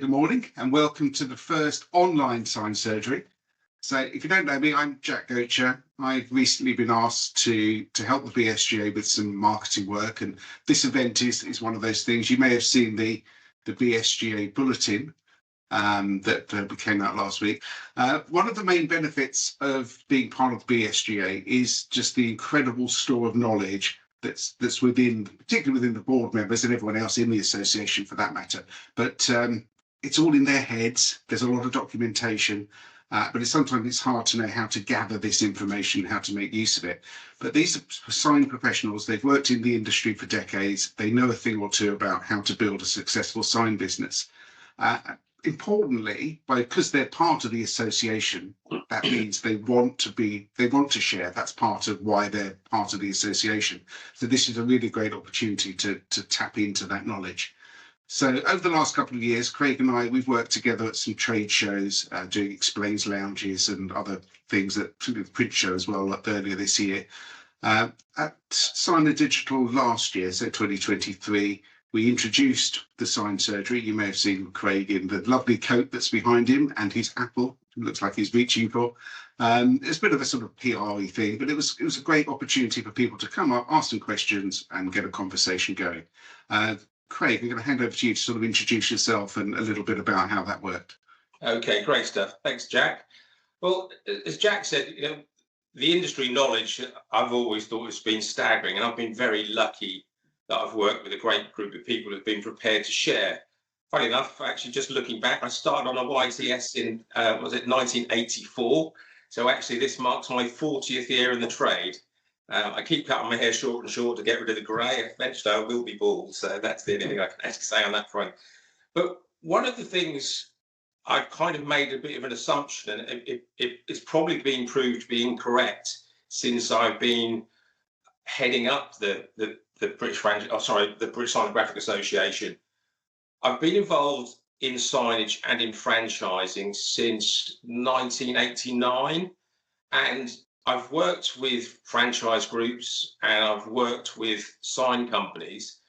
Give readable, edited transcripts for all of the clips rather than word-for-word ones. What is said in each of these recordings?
Good morning and welcome to the first online sign surgery. So if you don't know me, I'm Jack Gocher. I've recently been asked to help the BSGA with some marketing work, and this event is one of those things. You may have seen the BSGA bulletin that came out last week. One of the main benefits of being part of the BSGA is just the incredible store of knowledge that's within, particularly within the board members and everyone else in the association for that matter. But it's all in their heads. There's a lot of documentation, but sometimes it's hard to know how to gather this information, how to make use of it. But these are sign professionals. They've worked in the industry for decades. They know a thing or two about how to build a successful sign business. Importantly, because they're part of the association, that means they want to share. That's part of why they're part of the association. So this is a really great opportunity to tap into that knowledge. So over the last couple of years, Craig and I, we've worked together at some trade shows, doing explains lounges and other things, at the print show as well earlier this year. At Signer Digital last year, so 2023, we introduced the sign surgery. You may have seen Craig in the lovely coat that's behind him and his apple, it looks like he's reaching for. It's a bit of a sort of PR-y thing, but it was a great opportunity for people to come up, ask some questions and get a conversation going. Craig, I'm going to hand over to you to sort of introduce yourself and a little bit about how that worked. Okay, great stuff. Thanks, Jack. Well, as Jack said, the industry knowledge, I've always thought has been staggering, and I've been very lucky that I've worked with a great group of people who've been prepared to share. Funny enough, actually, just looking back, I started on a YTS in, 1984? So actually, this marks my 40th year in the trade. I keep cutting my hair short and short to get rid of the grey. Eventually, I will be bald. So that's the only thing I can actually say on that front. But one of the things I've kind of made a bit of an assumption, and it's probably been proved to be incorrect since I've been heading up the British Signographic Association. I've been involved in signage and in franchising since 1989, and I've worked with franchise groups and I've worked with sign companies,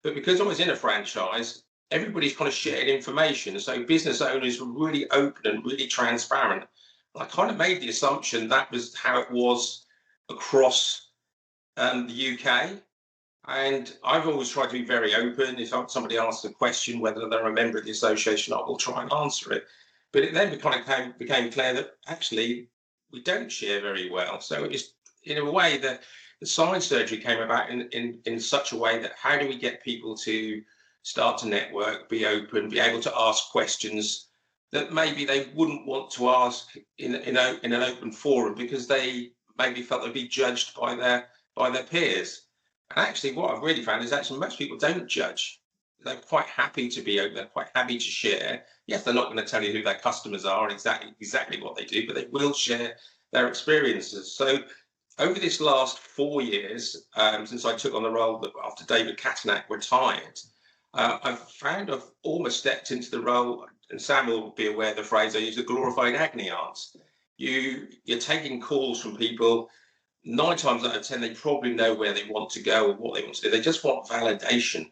but because I was in a franchise, everybody's kind of shared information. So business owners were really open and really transparent. I kind of made the assumption that was how it was across the UK. And I've always tried to be very open. If somebody asks a question, whether they're a member of the association, I will try and answer it. But it then became clear that actually we don't share very well. So it's in a way that the sign surgery came about in such a way that how do we get people to start to network, be open, be able to ask questions that maybe they wouldn't want to ask in an open forum because they maybe felt they'd be judged by their peers. And actually, what I've really found is actually most people don't judge. They're quite happy to be open. They're quite happy to share. Yes, they're not going to tell you who their customers are and exactly what they do, but they will share their experiences. So over this last 4 years, since I took on the role after David Catanack retired, I've found I've almost stepped into the role, and Sam will be aware of the phrase I use, the glorified agony aunts. You're taking calls from people. 9 times out of 10, they probably know where they want to go or what they want to do. They just want validation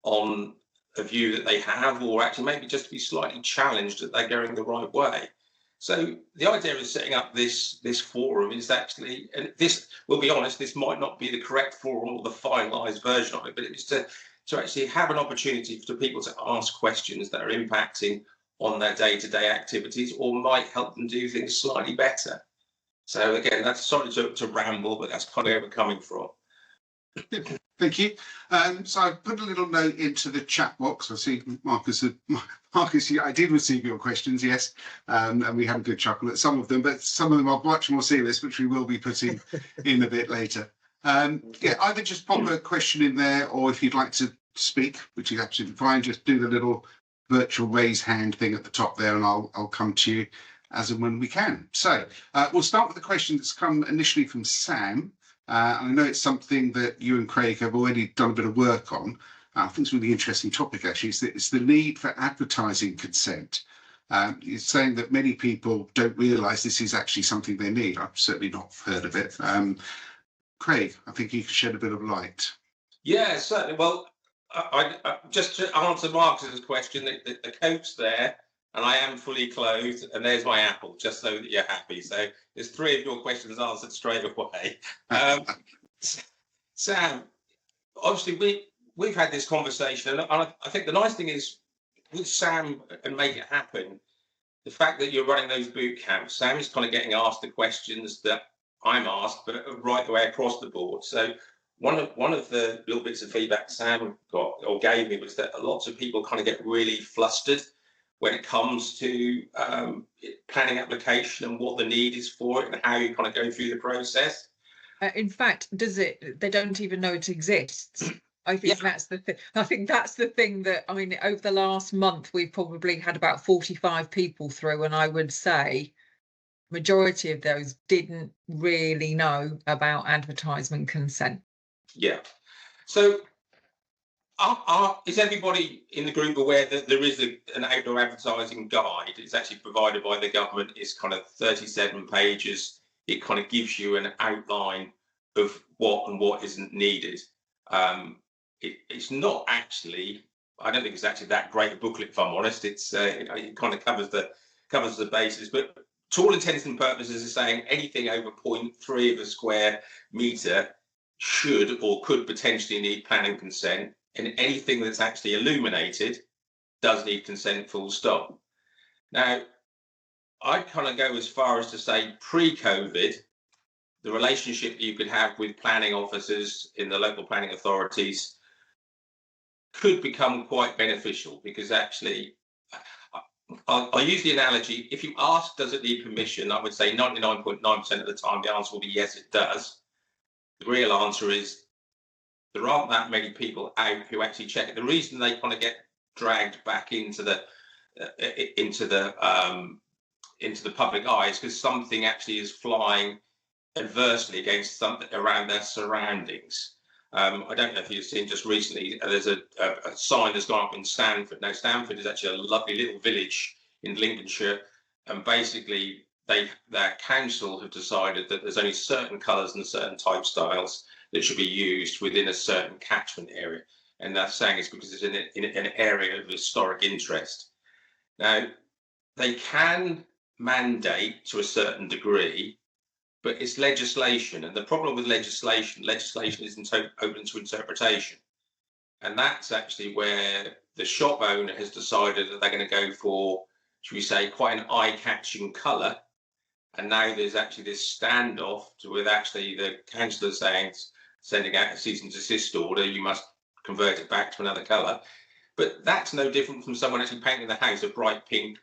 on a view that they have, or actually maybe just to be slightly challenged that they're going the right way. So the idea of setting up this forum is actually, and this, we'll be honest, this might not be the correct forum or the finalised version of it, but it was to actually have an opportunity for people to ask questions that are impacting on their day-to-day activities or might help them do things slightly better. So again, that's sorry to ramble, but that's kind of where we're coming from. Thank you. So I put a little note into the chat box. I see Marcus, I did receive your questions, yes, and we had a good chuckle at some of them, but some of them are much more serious, which we will be putting in a bit later. Either just pop a question in there, or if you'd like to speak, which is absolutely fine, just do the little virtual raise hand thing at the top there, and I'll come to you as and when we can. So we'll start with the question that's come initially from Sam. I know it's something that you and Craig have already done a bit of work on. I think it's a really interesting topic, actually. It's the need for advertising consent. You're saying that many people don't realise this is actually something they need. I've certainly not heard of it. Craig, I think you could shed a bit of light. Yeah, certainly. Well, Just to answer Marcus's question, the coat's there, and I am fully clothed, and there's my apple, just so that you're happy. So there's 3 of your questions answered straight away. Sam, obviously we've had this conversation, and I think the nice thing is with Sam and Make It Happen, the fact that you're running those boot camps, Sam is kind of getting asked the questions that I'm asked, but right the way across the board. So one of the little bits of feedback Sam got or gave me was that lots of people kind of get really flustered when it comes to planning application and what the need is for it and how you kind of go through the process. In fact, they don't even know it exists. I think that's the thing. I think that's the thing that, I mean, over the last month, we've probably had about 45 people through, and I would say majority of those didn't really know about advertisement consent. Yeah. So is everybody in the group aware that there is an outdoor advertising guide? It's actually provided by the government. It's kind of 37 pages. It kind of gives you an outline of what isn't needed. It's not actually, I don't think it's actually that great a booklet, if I'm honest. It's it kind of covers the bases, but to all intents and purposes, is saying anything over 0.3 of a square meter should or could potentially need planning consent, and anything that's actually illuminated does need consent, full stop. Now, I'd kind of go as far as to say pre-COVID, the relationship that you could have with planning officers in the local planning authorities could become quite beneficial, because actually, I'll use the analogy, if you ask, does it need permission? I would say 99.9% of the time, the answer will be yes, it does. The real answer is there aren't that many people out who actually check it. The reason they kind of get dragged back into the public eye is because something actually is flying adversely against something around their surroundings. I don't know if you've seen just recently, there's a sign that's gone up in Stanford. Now, Stanford is actually a lovely little village in Lincolnshire, and basically their council have decided that there's only certain colours and certain type styles that should be used within a certain catchment area. And that's saying it's because it's in an area of historic interest. Now, they can mandate to a certain degree, but it's legislation. And the problem with legislation isn't open to interpretation. And that's actually where the shop owner has decided that they're going to go for, should we say, quite an eye-catching colour. And now there's actually this standoff with actually the councillor saying, sending out a cease and desist order, you must convert it back to another colour. But that's no different from someone actually painting the house a bright pink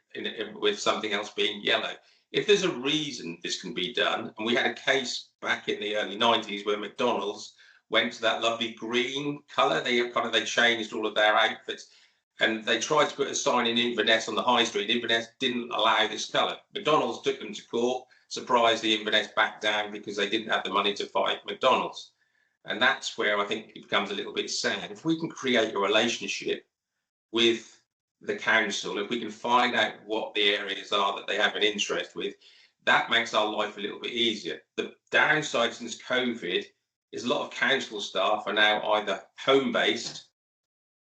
with something else being yellow. If there's a reason this can be done, and we had a case back in the early 90s where McDonald's went to that lovely green colour, they changed all of their outfits, and they tried to put a sign in Inverness on the high street. Inverness didn't allow this colour. McDonald's took them to court, surprised the Inverness back down because they didn't have the money to fight McDonald's. And that's where I think it becomes a little bit sad. If we can create a relationship with the council, if we can find out what the areas are that they have an interest with, that makes our life a little bit easier. The downside since COVID is a lot of council staff are now either home-based,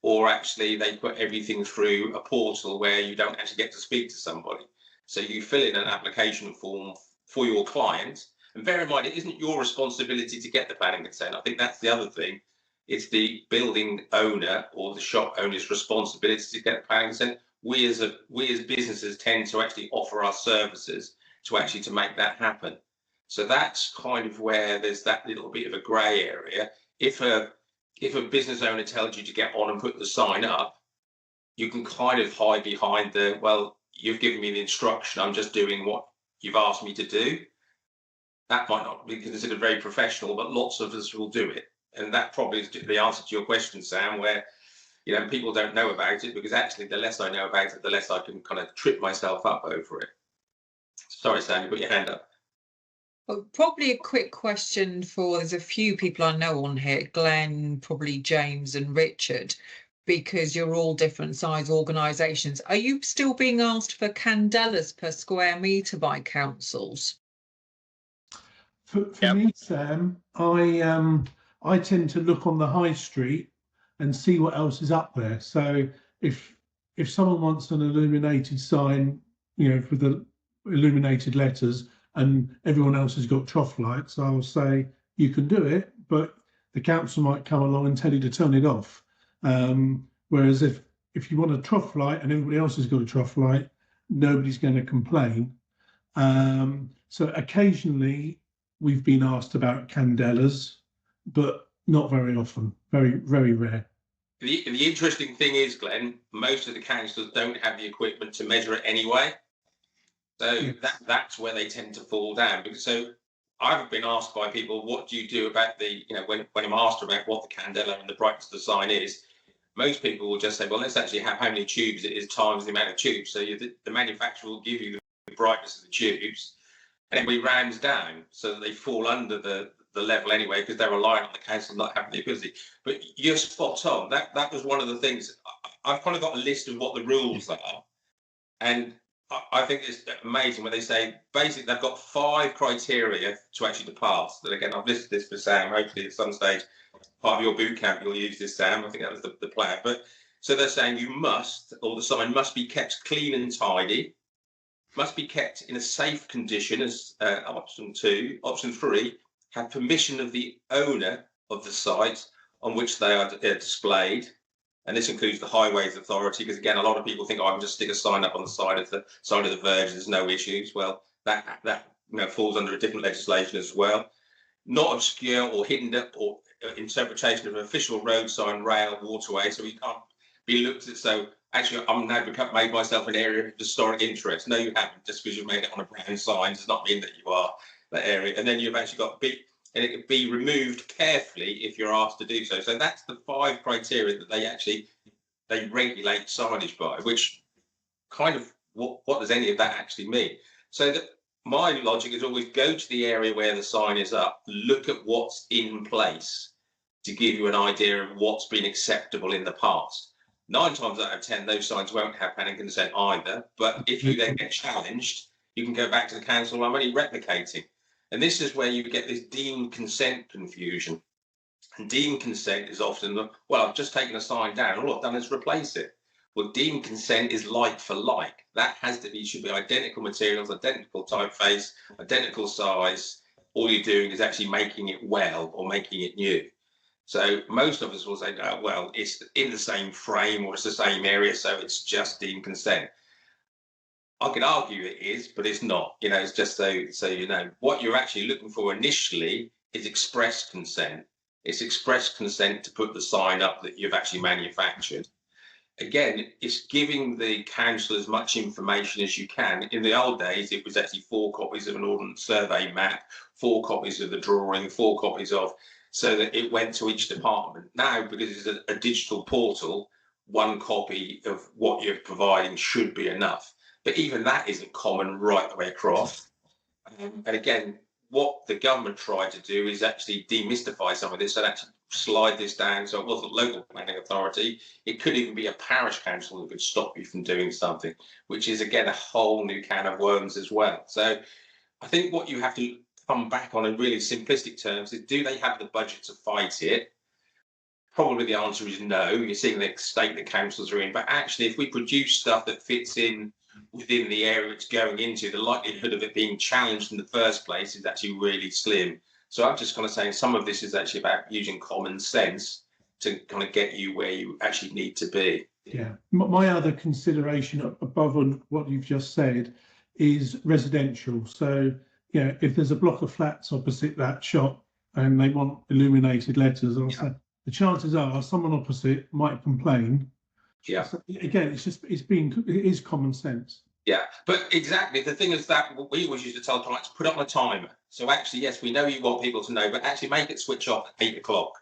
or actually they put everything through a portal where you don't actually get to speak to somebody. So you fill in an application form for your client, and bear in mind, it isn't your responsibility to get the planning consent. I think that's the other thing. It's the building owner or the shop owner's responsibility to get the planning consent. We as businesses tend to actually offer our services to make that happen. So that's kind of where there's that little bit of a grey area. If a business owner tells you to get on and put the sign up, you can kind of hide behind well, you've given me the instruction, I'm just doing what you've asked me to do. That might not be considered very professional, but lots of us will do it. And that probably is the answer to your question, Sam, where people don't know about it, because actually the less I know about it, the less I can kind of trip myself up over it. Sorry, Sam, you put your hand up. Well, probably a quick question there's a few people I know on here, Glenn, probably James and Richard, because you're all different size organisations. Are you still being asked for candellas per square metre by councils? For me, Sam, I tend to look on the high street and see what else is up there. So if someone wants an illuminated sign, with the illuminated letters, and everyone else has got trough lights, I'll say you can do it, but the council might come along and tell you to turn it off. Whereas if you want a trough light and everybody else has got a trough light, nobody's going to complain. So occasionally we've been asked about candelas, but not very often, very, very rare. The interesting thing is, Glenn, most of the councils don't have the equipment to measure it anyway. So Yes. that's where they tend to fall down. Because so I've been asked by people, what do you do about the, when I'm asked about what the candela and the brightness of the sign is, most people will just say, well, let's actually have how many tubes it is times the amount of tubes. So the manufacturer will give you the brightness of the tubes, and then we round down so that they fall under the level anyway, because they're relying on the council not having the ability. But you're spot on. That was one of the things. I've kind of got a list of what the rules are, and I think it's amazing when they say basically they've got 5 criteria to actually pass. That again, I've listed this for Sam. Hopefully, at some stage, part of your boot camp, you'll use this, Sam. I think that was the plan. But so they're saying you must, or the sign must be kept clean and tidy, must be kept in a safe condition as option 2. Option 3, have permission of the owner of the site on which they are displayed. And this includes the Highways Authority, because again, a lot of people think, I can just stick a sign up on the side of the verge, there's no issues. Well, that falls under a different legislation as well. Not obscure or hidden up or interpretation of an official road sign, rail, waterway, so we can't be looked at. So actually, I'm now made myself an area of historic interest. No, you haven't. Just because you've made it on a brown sign does not mean that you are that area. And then you've actually got and it can be removed carefully if you're asked to do so. So that's the 5 criteria that they regulate signage by, which kind of what does any of that actually mean? So that my logic is always go to the area where the sign is up, look at what's in place to give you an idea of what's been acceptable in the past. 9 times out of 10, those signs won't have planning consent either. But if you then get challenged, you can go back to the council. I'm only replicating. And this is where you get this deemed consent confusion. And deemed consent is often, well, I've just taken a sign down. All I've done is replace it. Well, deemed consent is like for like. That should be identical materials, identical typeface, identical size. All you're doing is actually making it well or making it new. So most of us will say, oh, well, it's in the same frame or it's the same area, so it's just deemed consent. I could argue it is, but it's not. It's just so what you're actually looking for initially is express consent. It's express consent to put the sign up that you've actually manufactured. Again, it's giving the council as much information as you can. In the old days, it was actually 4 copies of an ordnance survey map, 4 copies of the drawing, 4 copies of, so that it went to each department. Now, because it's a digital portal, 1 copy of what you're providing should be enough. But even that isn't common right the way across. And again, what the government tried to do is actually demystify some of this and actually slide this down so it wasn't local planning authority. It could even be a parish council that could stop you from doing something, which is again a whole new can of worms as well. So I think what you have to come back on in really simplistic terms is, do they have the budget to fight it? Probably the answer is no. You're seeing the state the councils are in, but actually if we produce stuff that fits in within the area it's going into, the likelihood of it being challenged in the first place is actually really slim. So I'm just kind of saying some of this is actually about using common sense to kind of get you where you actually need to be. Yeah. My other consideration above on what you've just said is residential. So, if there's a block of flats opposite that shop and they want illuminated letters, I'll say the chances are someone opposite might complain. Yeah. So again, it is common sense. Yeah, but exactly. The thing is that we always used to tell clients, put it on a timer. So actually, yes, we know you want people to know, but actually make it switch off at 8 o'clock.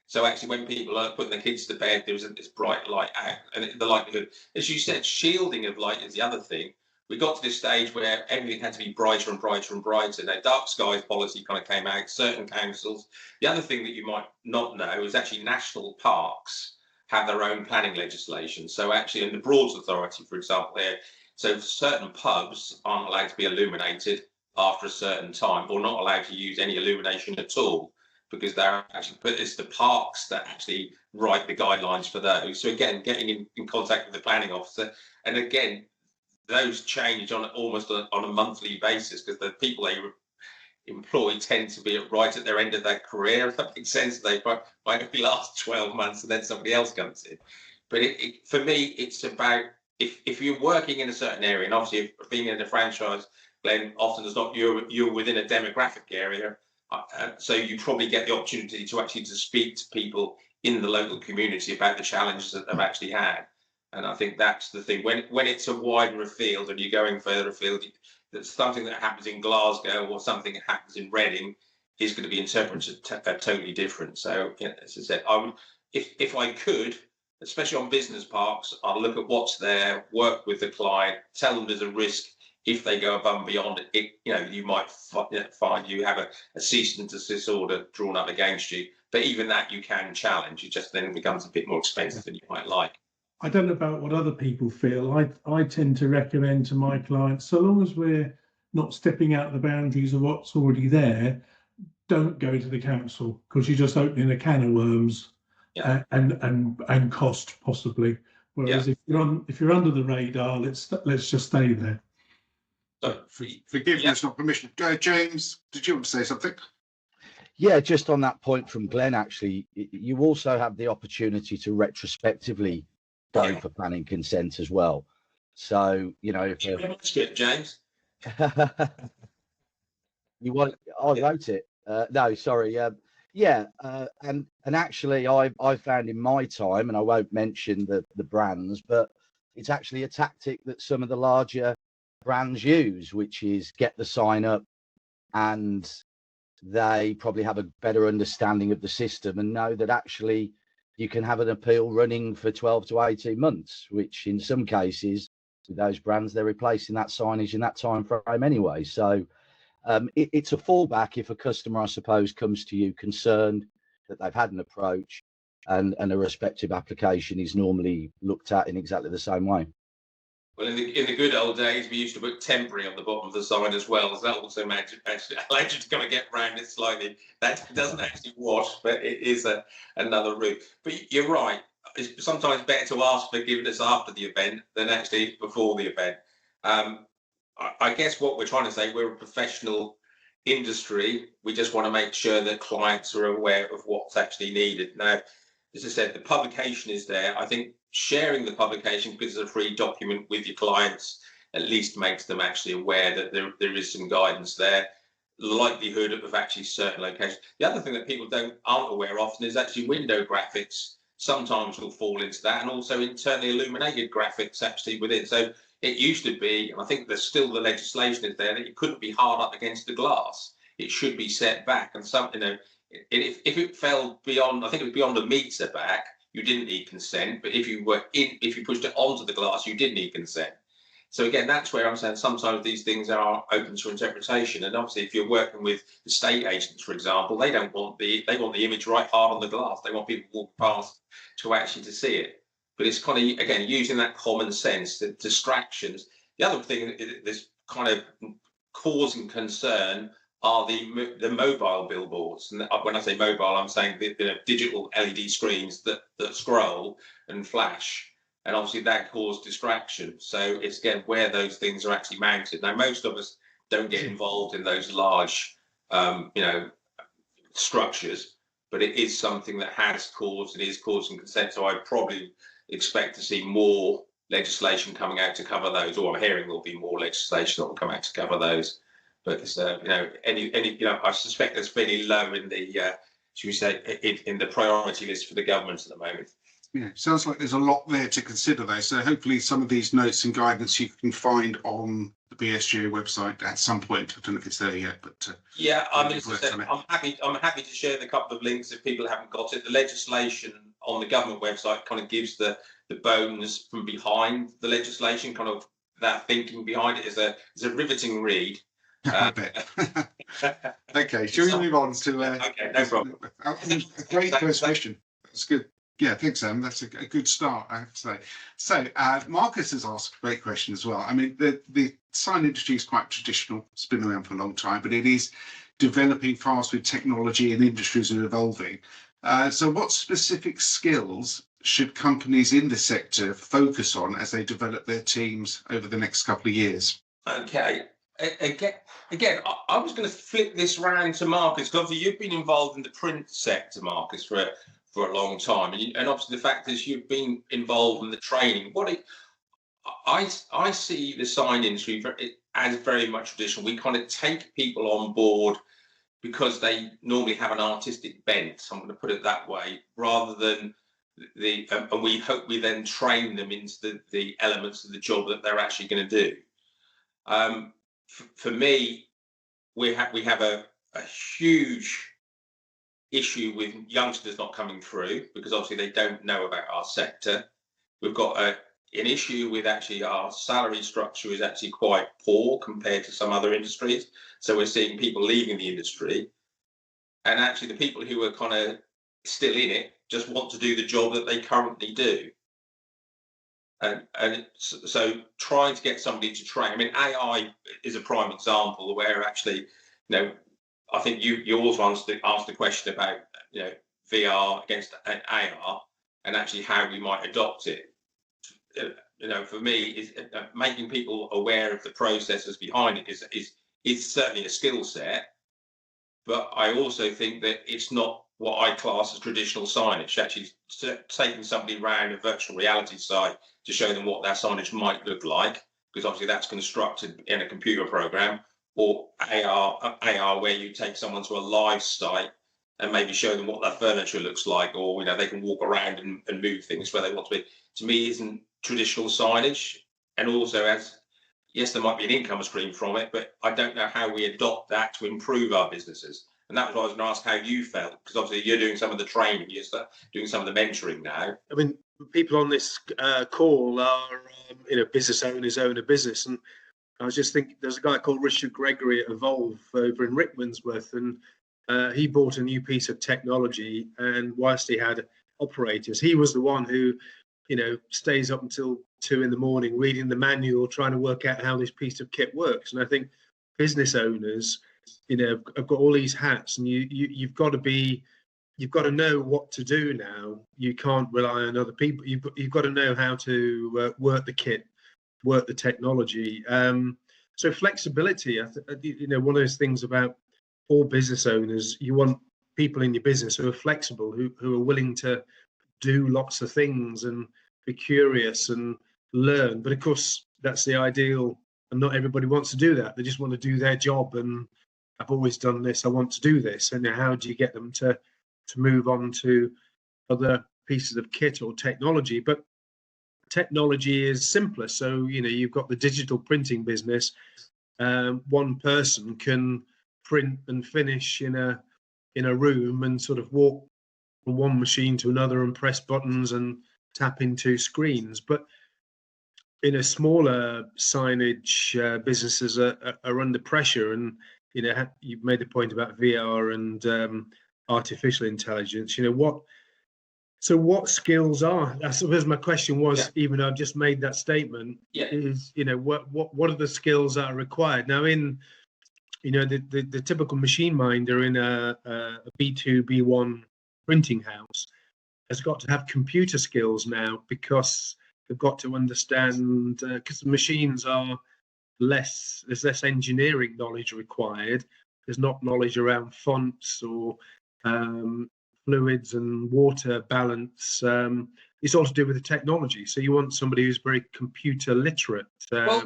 So actually, when people are putting their kids to bed, there's this bright light out. And the likelihood, as you said, shielding of light is the other thing. We got to this stage where everything had to be brighter and brighter and brighter. Now, dark skies policy kind of came out, certain councils. The other thing that you might not know is actually national parks have their own planning legislation. So actually, in the Broads Authority, for example, so certain pubs aren't allowed to be illuminated after a certain time, or not allowed to use any illumination at all, because they're actually, but it's the parks that actually write the guidelines for those. So again, getting in contact with the planning officer, and again, those change on almost on a monthly basis, because the people they employ tend to be right at their end of their career, if that makes sense. They might only last 12 months and then somebody else comes in. But for me, it's about if you're working in a certain area, and obviously if being in a franchise, Glenn, often it's not you're within a demographic area, so you probably get the opportunity to actually to speak to people in the local community about the challenges that they've actually had. And I think that's the thing. When it's a wider afield and you're going further afield, that something that happens in Glasgow or something that happens in Reading is going to be interpreted totally different. So, you know, as I said, I would, if I could, especially on business parks, I'll look at what's there, work with the client, tell them there's a risk if they go above and beyond it. You know, you might find you have a cease and desist order drawn up against you, but even that you can challenge. It just then becomes a bit more expensive than you might like. I don't know about what other people feel. I tend to recommend to my clients, so long as we're not stepping out the boundaries of what's already there, don't go to the council, because you're just opening a can of worms. Yeah. And cost possibly. Whereas if you're under the radar, let's just stay there. So, Forgiveness, not permission. James, did you want to say something? Yeah, just on that point from Glenn, actually, you also have the opportunity to retrospectively go for planning consent as well. So, you know, if James, you want, I wrote it. No, sorry. And actually, I found in my time, and I won't mention the brands, but it's actually a tactic that some of the larger brands use, which is get the sign up, and they probably have a better understanding of the system and know that actually you can have an appeal running for 12 to 18 months, which in some cases with those brands, they're replacing that signage in that time frame anyway. So it's a fallback if a customer, I suppose, comes to you concerned that they've had an approach, and a respective application is normally looked at in exactly the same way. well, in the good old days, we used to put temporary on the bottom of the sign as well. So that also allowed you to kind of get around it slightly. That doesn't actually wash, but it is another route. But you're right. It's sometimes better to ask forgiveness after the event than actually before the event. I guess what we're trying to say, we're a professional industry. We just want to make sure that clients are aware of what's actually needed. Now, as I said, the publication is there. I think sharing the publication, because it's a free document with your clients, at least makes them actually aware that there is some guidance there. The likelihood of actually certain locations. The other thing that people aren't aware of is actually window graphics sometimes will fall into that, and also internally illuminated graphics actually within. So it used to be, and I think there's still the legislation is there, that it couldn't be hard up against the glass. It should be set back, and something, you know, if it fell beyond, I think it was beyond a metre back, you didn't need consent. But if you pushed it onto the glass, you did need consent. So again, that's where I'm saying sometimes these things are open to interpretation. And obviously, if you're working with estate agents, for example, they want the image right hard on the glass. They want people to walk past to actually to see it. But it's kind of, again, using that common sense, the distractions. The other thing that's kind of causing concern are the mobile billboards. And when I say mobile, I'm saying the digital LED screens that scroll and flash. And obviously that caused distraction. So it's, again, where those things are actually mounted. Now, most of us don't get involved in those large, structures, but it is something that has caused, it is causing consent. So I'd probably expect to see more legislation coming out to cover those, or I'm hearing there'll be more legislation that will come out to cover those. But I suspect that's fairly low in the, should we say, in the priority list for the government at the moment. Yeah, sounds like there's a lot there to consider though. So hopefully some of these notes and guidance you can find on the BSGA website at some point. I don't know if it's there yet, but yeah, I mean, I'm happy to share the couple of links if people haven't got it. The legislation on the government website kind of gives the bones from behind the legislation, kind of that thinking behind it. Is a riveting read. I bet. Okay, shall we move on to? Okay, no problem. A great first question. That's good. Yeah, thanks, Sam. That's a good start, I have to say. So, Marcus has asked a great question as well. I mean, the sign industry is quite traditional. It's been around for a long time, but it is developing fast with technology and industries are evolving. So what specific skills should companies in the sector focus on as they develop their teams over the next couple of years? Okay. Again, I was going to flip this round to Marcus, because obviously you've been involved in the print sector, Marcus, for a long time, and obviously the fact is you've been involved in the training. I see the sign industry as very much traditional. We kind of take people on board because they normally have an artistic bent, so I'm going to put it that way, rather than and we hope we then train them into the elements of the job that they're actually going to do. For me, we have a huge issue with youngsters not coming through, because obviously they don't know about our sector. We've got an issue with actually our salary structure is actually quite poor compared to some other industries. So we're seeing people leaving the industry, and actually the people who are kind of still in it just want to do the job that they currently do. And so trying to get somebody to train, I mean, AI is a prime example where actually, I think you also asked the question about, VR against AR and actually how we might adopt it. For me, is making people aware of the processes behind it is certainly a skill set. But I also think that it's not what I class as traditional signage. Actually, taking somebody around a virtual reality site to show them what that signage might look like, because obviously that's constructed in a computer program, or AR where you take someone to a live site and maybe show them what that furniture looks like, or they can walk around and move things where they want to be. To me, isn't traditional signage. And also, yes, there might be an income stream from it, but I don't know how we adopt that to improve our businesses. And that was what I was going to ask how you felt, because obviously you're doing some of the training, you're doing some of the mentoring now. I mean, people on this call are, business owners own a business. And I was just thinking, there's a guy called Richard Gregory at Evolve over in Rickmansworth, and he bought a new piece of technology. And whilst he had operators, he was the one who, stays up until 2 a.m. reading the manual, trying to work out how this piece of kit works. And I think business owners, have got all these hats, and you've got to know what to do now. You can't rely on other people. You've got to know how to work the kit, work the technology. So flexibility, one of those things about all business owners, you want people in your business who are flexible, who are willing to do lots of things and be curious and learn. But of course, that's the ideal, and not everybody wants to do that. They just want to do their job, and I've always done this, I want to do this. And how do you get them to move on to other pieces of kit or technology? But technology is simpler. So, you've got the digital printing business. One person can print and finish in a room and sort of walk from one machine to another and press buttons and tap into screens. But in a smaller signage, businesses are under pressure. And you've made the point about VR and artificial intelligence. What skills are? I suppose my question was, even though I've just made that statement, is what are the skills that are required now in the typical machine minder in a B2 B1 printing house has got to have computer skills now, because they've got to understand, because the machines are there's less engineering knowledge required. There's not knowledge around fonts or fluids and water balance. It's all to do with the technology. So you want somebody who's very computer literate. Where's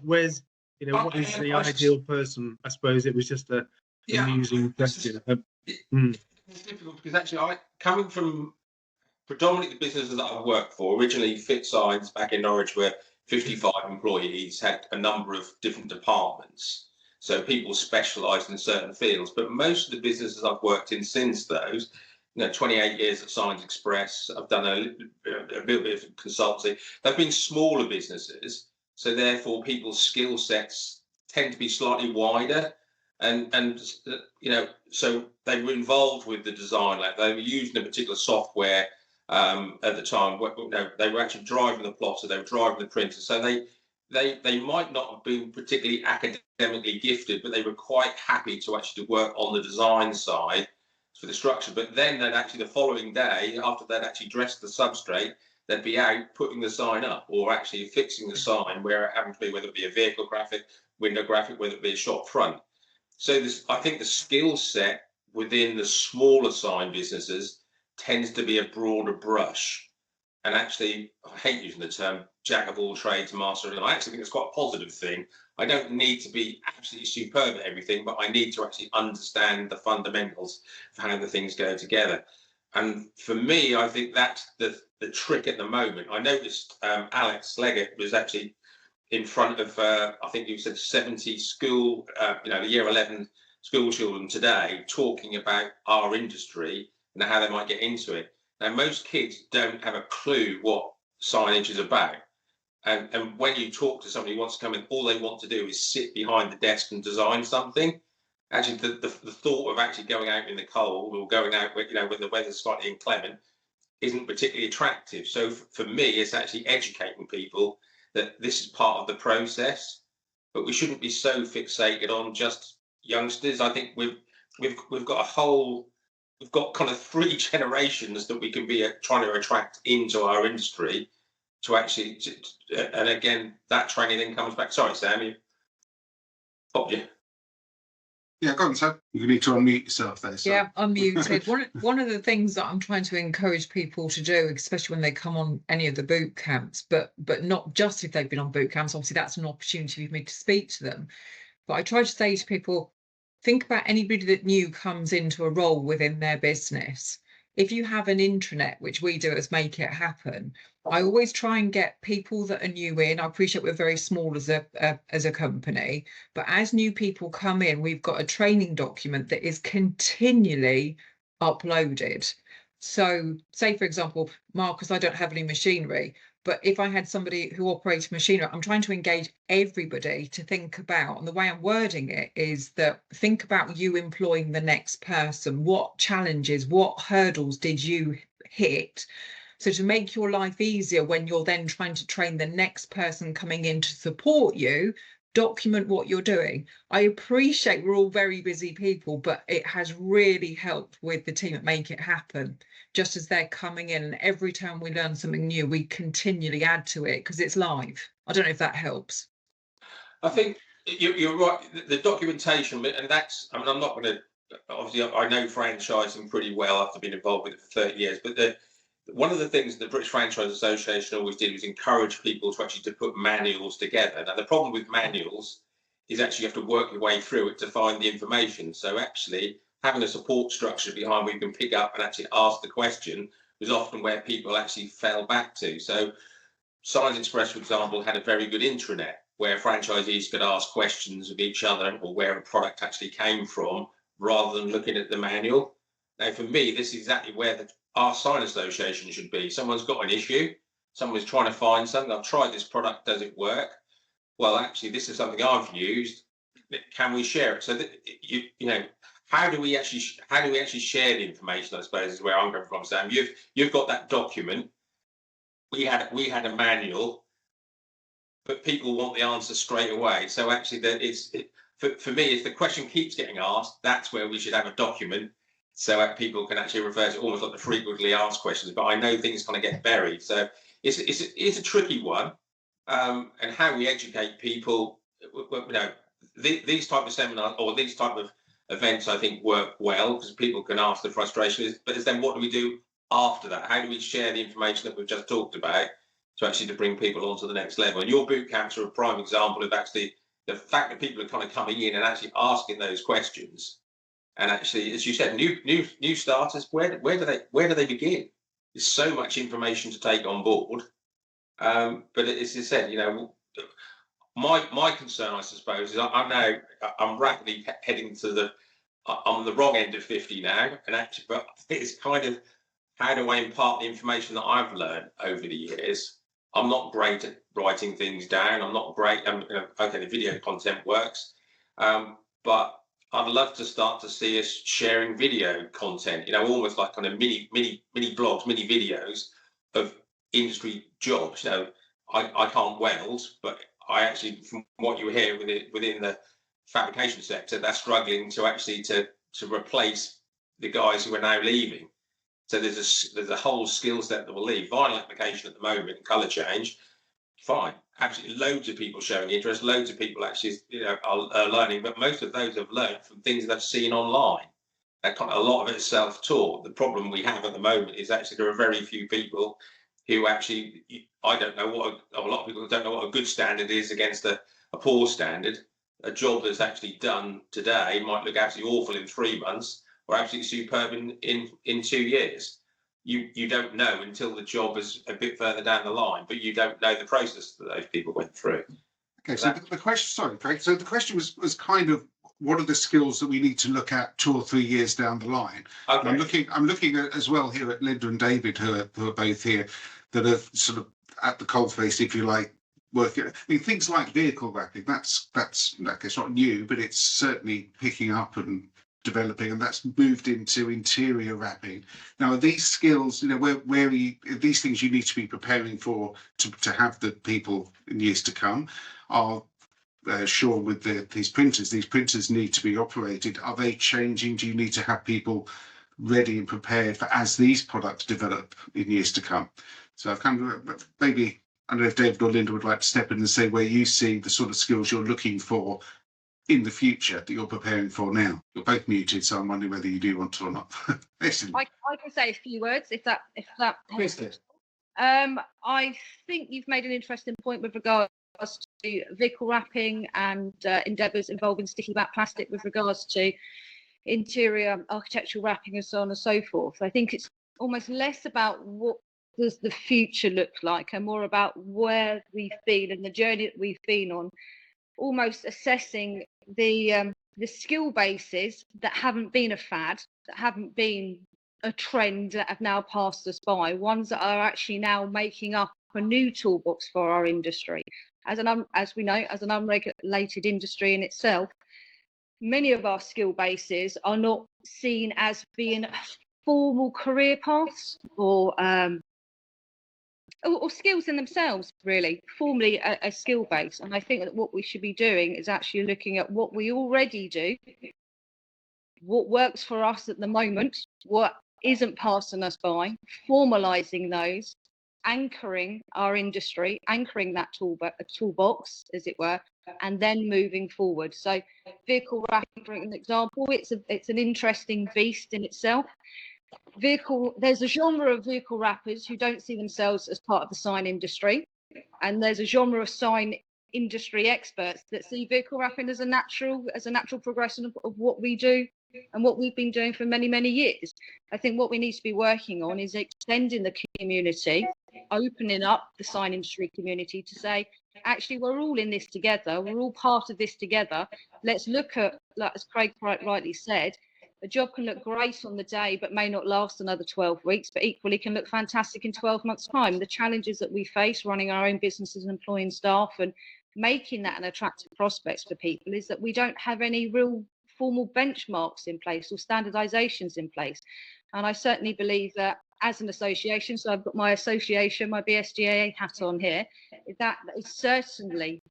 what is the ideal person? I suppose it was just an amusing question. It's difficult because actually, coming from predominantly the businesses that I've worked for, originally Fit Signs back in Norwich were 55 employees, had a number of different departments. So people specialised in certain fields. But most of the businesses I've worked in since those, 28 years at Signs Express, I've done a bit of consultancy. They've been smaller businesses. So therefore, people's skill sets tend to be slightly wider. And so they were involved with the design. Like they were using a particular software at the time. They were actually driving the plotter, they were driving the printer. So they might not have been particularly academically gifted, but they were quite happy to actually work on the design side for the structure. But then they'd actually, the following day, after they'd actually dressed the substrate, they'd be out putting the sign up or actually fixing the sign where it happened to be, whether it be a vehicle graphic, window graphic, whether it be a shop front. So I think the skill set within the smaller sign businesses tends to be a broader brush. And actually, I hate using the term jack of all trades, master of none. I actually think it's quite a positive thing. I don't need to be absolutely superb at everything, but I need to actually understand the fundamentals of how the things go together. And for me, I think that's the trick at the moment. I noticed Alex Leggett was actually in front of, I think you said 70 school, the year 11 school children today, talking about our industry and how they might get into it. Now, most kids don't have a clue what signage is about. And when you talk to somebody who wants to come in, all they want to do is sit behind the desk and design something. Actually, the thought of actually going out in the cold or going out when the weather's slightly inclement isn't particularly attractive. So for me, it's actually educating people that this is part of the process, but we shouldn't be so fixated on just youngsters. I think we've got kind of 3 generations that we can be trying to attract into our industry to actually, and again, that training then comes back. Sorry, Sam, you popped you. Yeah, go on, Sam. You need to unmute yourself there. So. Yeah, unmuted. One of the things that I'm trying to encourage people to do, especially when they come on any of the boot camps, but not just if they've been on boot camps. Obviously, that's an opportunity for me to speak to them. But I try to say to people, think about anybody that new comes into a role within their business. If you have an intranet, which we do as Make It Happen, I always try and get people that are new in. I appreciate we're very small as a company, but as new people come in, we've got a training document that is continually uploaded. So say, for example, Marcus, I don't have any machinery, but if I had somebody who operates machinery, I'm trying to engage everybody to think about, and the way I'm wording it is that think about you employing the next person. What challenges, what hurdles did you hit? So to make your life easier when you're then trying to train the next person coming in to support you, document what you're doing. I appreciate we're all very busy people, but it has really helped with the team at Make It Happen. Just as they're coming in, and every time we learn something new, we continually add to it because it's live. I don't know if that helps. I think you're right. The documentation, and that's, I mean, I'm not going to, obviously, I know franchising pretty well after being involved with it for 30 years, but one of the things the British Franchise Association always did was encourage people to actually put manuals together. Now, the problem with manuals is actually you have to work your way through it to find the information. So actually having a support structure behind where you can pick up and actually ask the question was often where people actually fell back to. So Signs Express, for example, had a very good intranet where franchisees could ask questions of each other or where a product actually came from rather than looking at the manual. Now, for me, this is exactly where our sign association should be. Someone's got an issue, someone's trying to find something. I've tried this product, does it work? Well, actually, this is something I've used. Can we share it? So that how do we actually share the information? I suppose is where I'm coming from, Sam. You've got that document. We had a manual, but people want the answer straight away. So actually, for me, if the question keeps getting asked, that's where we should have a document. So that people can actually refer to almost like the frequently asked questions, but I know things kind of get buried. So it's a tricky one, and how we educate people. These type of seminars or these type of events, I think, work well because people can ask the frustration. But then, what do we do after that? How do we share the information that we've just talked about to bring people on to the next level? And your boot camps are a prime example of actually the fact that people are kind of coming in and actually asking those questions. And actually, as you said, new starters, where do they begin? There's so much information to take on board. But as you said, my concern, I suppose, is I'm rapidly heading to I'm the wrong end of 50 now, and actually, but it's kind of how do I impart the information that I've learned over the years? I'm not great at writing things down. I'm not great. Okay, the video content works, but I'd love to start to see us sharing video content, almost like kind of mini blogs, mini videos of industry jobs. I can't weld, but I actually, from what you hear within the fabrication sector, they're struggling to actually to replace the guys who are now leaving. So there's a whole skill set that will leave. Vinyl application at the moment, colour change, fine. Absolutely loads of people showing interest, loads of people actually are learning, but most of those have learned from things they've seen online. A lot of it is self-taught. The problem we have at the moment is actually there are very few people who actually, I don't know what, a lot of people don't know what a good standard is against a poor standard. A job that's actually done today might look absolutely awful in 3 months or absolutely superb in 2 years. You don't know until the job is a bit further down the line, but you don't know the process that those people went through. Okay, so the question, sorry, Craig. So the question was kind of, what are the skills that we need to look at 2 or 3 years down the line? Okay. I'm looking at, as well here at Linda and David, who are both here, that are sort of at the coalface, if you like, working. I mean, things like vehicle wrapping. That's like, it's not new, but it's certainly picking up and developing, and that's moved into interior wrapping. Now, are these skills, where these things you need to be preparing for to have the people in years to come? Are sure with these printers need to be operated. Are they changing? Do you need to have people ready and prepared for as these products develop in years to come? So I've kind of, maybe, I don't know if David or Linda would like to step in and say where you see the sort of skills you're looking for in the future that you're preparing for now. You're both muted, so I'm wondering whether you do want to or not. Listen. I can say a few words if that Please. I think you've made an interesting point with regards to vehicle wrapping and endeavours involving sticky back plastic with regards to interior architectural wrapping and so on and so forth. I think it's almost less about what does the future look like and more about where we've been and the journey that we've been on, almost assessing the skill bases that haven't been a fad, that haven't been a trend, that have now passed us by, ones that are actually now making up a new toolbox for our industry. As we know, as an unregulated industry in itself, many of our skill bases are not seen as being formal career paths or skills in themselves, really, formally a skill base. And I think that what we should be doing is actually looking at what we already do, what works for us at the moment, what isn't passing us by, formalising those, anchoring our industry, anchoring that toolbox, as it were, and then moving forward. So vehicle wrapping, for an example, it's an interesting beast in itself. There's a genre of vehicle wrappers who don't see themselves as part of the sign industry, and there's a genre of sign industry experts that see vehicle wrapping as a natural progression of what we do and what we've been doing for many, many years. I think what we need to be working on is extending the community, opening up the sign industry community to say, actually, we're all in this together, we're all part of this together. Let's look at, as Craig quite rightly said, a job can look great on the day, but may not last another 12 weeks, but equally can look fantastic in 12 months' time. The challenges that we face running our own businesses and employing staff and making that an attractive prospect for people is that we don't have any real formal benchmarks in place or standardizations in place. And I certainly believe that as an association, so I've got my association, my BSGAA hat on here, that is certainly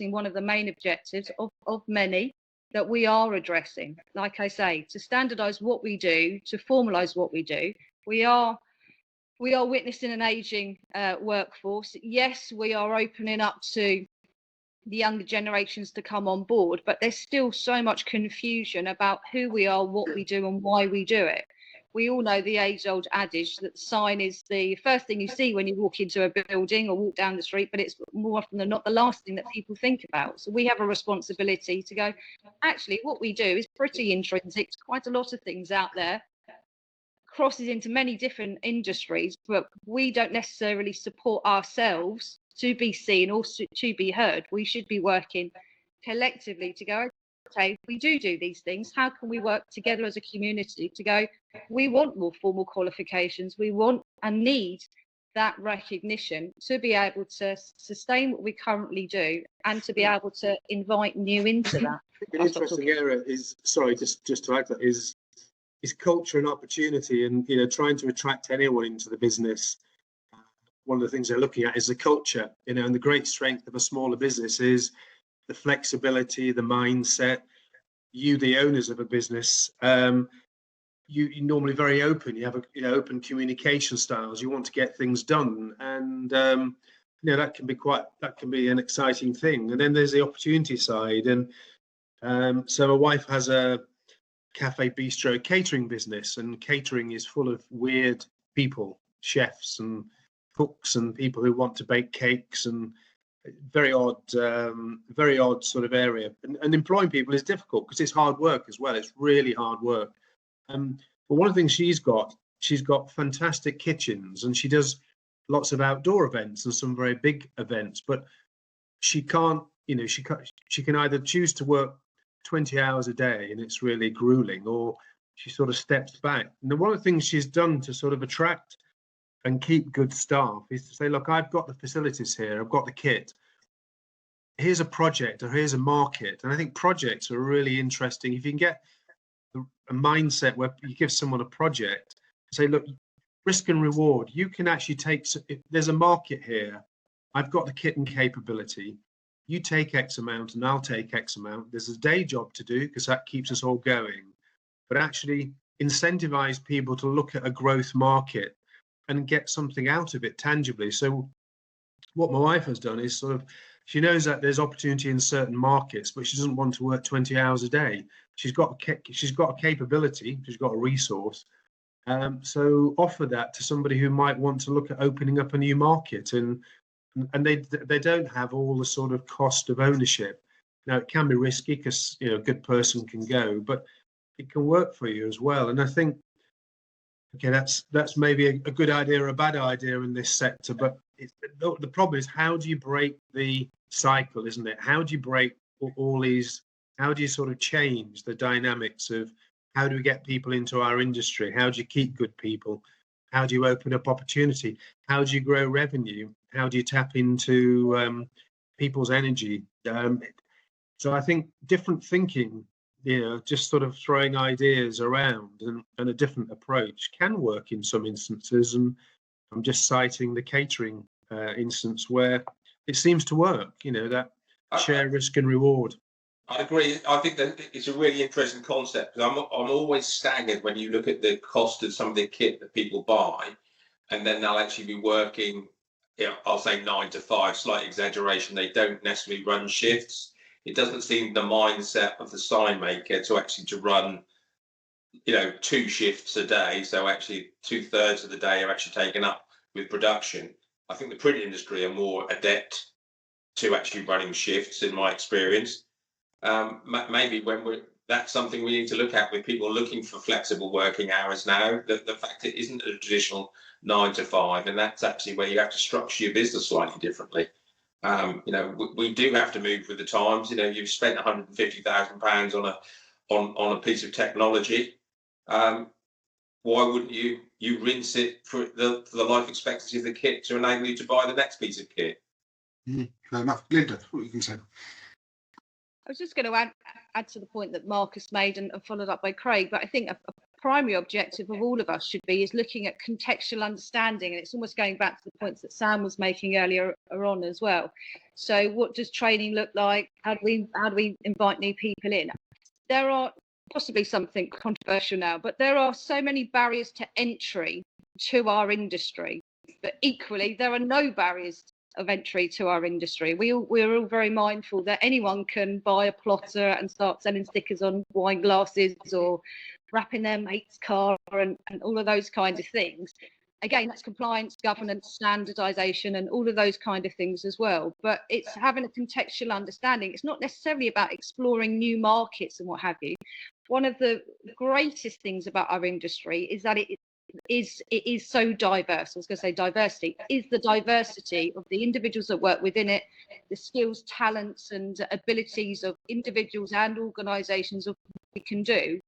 one of the main objectives of many that we are addressing. Like I say, to standardise what we do, to formalise what we do. We are witnessing an ageing workforce. Yes, we are opening up to the younger generations to come on board, but there's still so much confusion about who we are, what we do, and why we do it. We all know the age-old adage that sign is the first thing you see when you walk into a building or walk down the street, but it's more often than not the last thing that people think about. So we have a responsibility to go, actually, what we do is pretty intrinsic to quite a lot of things out there, crosses into many different industries, but we don't necessarily support ourselves to be seen or to be heard. We should be working collectively to go, okay, we do these things. How can we work together as a community to go, we want more formal qualifications. We want and need that recognition to be able to sustain what we currently do and to be able to invite new into that. An interesting area is, sorry, just to add that, is culture and opportunity, and trying to attract anyone into the business one of the things they're looking at is the culture, and the great strength of a smaller business is the flexibility, the mindset. You, the owners of a business, you're normally very open. You have open communication styles. You want to get things done, and that can be an exciting thing. And then there's the opportunity side, and so my wife has a cafe bistro catering business, and catering is full of weird people, chefs and cooks and people who want to bake cakes, and very odd sort of area. And employing people is difficult because it's hard work as well. It's really hard work. But one of the things she's got fantastic kitchens, and she does lots of outdoor events and some very big events. But she can't, she can either choose to work 20 hours a day and it's really grueling, or she sort of steps back. And one of the things she's done to sort of attract and keep good staff is to say, look, I've got the facilities here, I've got the kit. Here's a project, or here's a market. And I think projects are really interesting. If you can get a mindset where you give someone a project, say, look, risk and reward, you can actually if there's a market here, I've got the kit and capability. You take X amount and I'll take X amount. There's a day job to do because that keeps us all going. But actually incentivize people to look at a growth market and get something out of it tangibly. So what my wife has done is sort of, she knows that there's opportunity in certain markets, but she doesn't want to work 20 hours a day. She's got a capability, she's got a resource. So offer that to somebody who might want to look at opening up a new market, and they don't have all the sort of cost of ownership. Now it can be risky because a good person can go, but it can work for you as well. And I think, okay, that's maybe a good idea or a bad idea in this sector, but the problem is, how do you break the cycle, isn't it? How do you break all these? How do you sort of change the dynamics of how do we get people into our industry? How do you keep good people? How do you open up opportunity? How do you grow revenue? How do you tap into people's energy? So I think different thinking, just sort of throwing ideas around and a different approach can work in some instances. And I'm just citing the catering instance where it seems to work, that share risk and reward. I agree. I think that it's a really interesting concept. I'm always staggered when you look at the cost of some of the kit that people buy, and then they'll actually be working, I'll say 9 to 5, slight exaggeration. They don't necessarily run shifts. It doesn't seem the mindset of the sign maker to run, 2 shifts a day. So actually 2/3 of the day are actually taken up with production. I think the print industry are more adept to actually running shifts, in my experience. Maybe that's something we need to look at with people looking for flexible working hours now. The fact it isn't a traditional 9 to 5, and that's actually where you have to structure your business slightly differently. We do have to move with the times. You've spent £150,000 on a piece of technology. Why wouldn't you rinse it for the life expectancy of the kit to enable you to buy the next piece of kit? Fair enough. Linda, what you can say? I was just going to add to the point that Marcus made and followed up by Craig, but I think a primary objective of all of us should be is looking at contextual understanding, and it's almost going back to the points that Sam was making earlier on as well. So what does training look like? How do we invite new people in? There are possibly something controversial now, but there are so many barriers to entry to our industry, but equally there are no barriers of entry to our industry. We're all very mindful that anyone can buy a plotter and start selling stickers on wine glasses or wrapping their mate's car and all of those kinds of things. Again, that's compliance, governance, standardization, and all of those kind of things as well. But it's having a contextual understanding. It's not necessarily about exploring new markets and what have you. One of the greatest things about our industry is that it is so diverse. I was going to say diversity is the diversity of the individuals that work within it, the skills, talents and abilities of individuals and organizations of what we can do.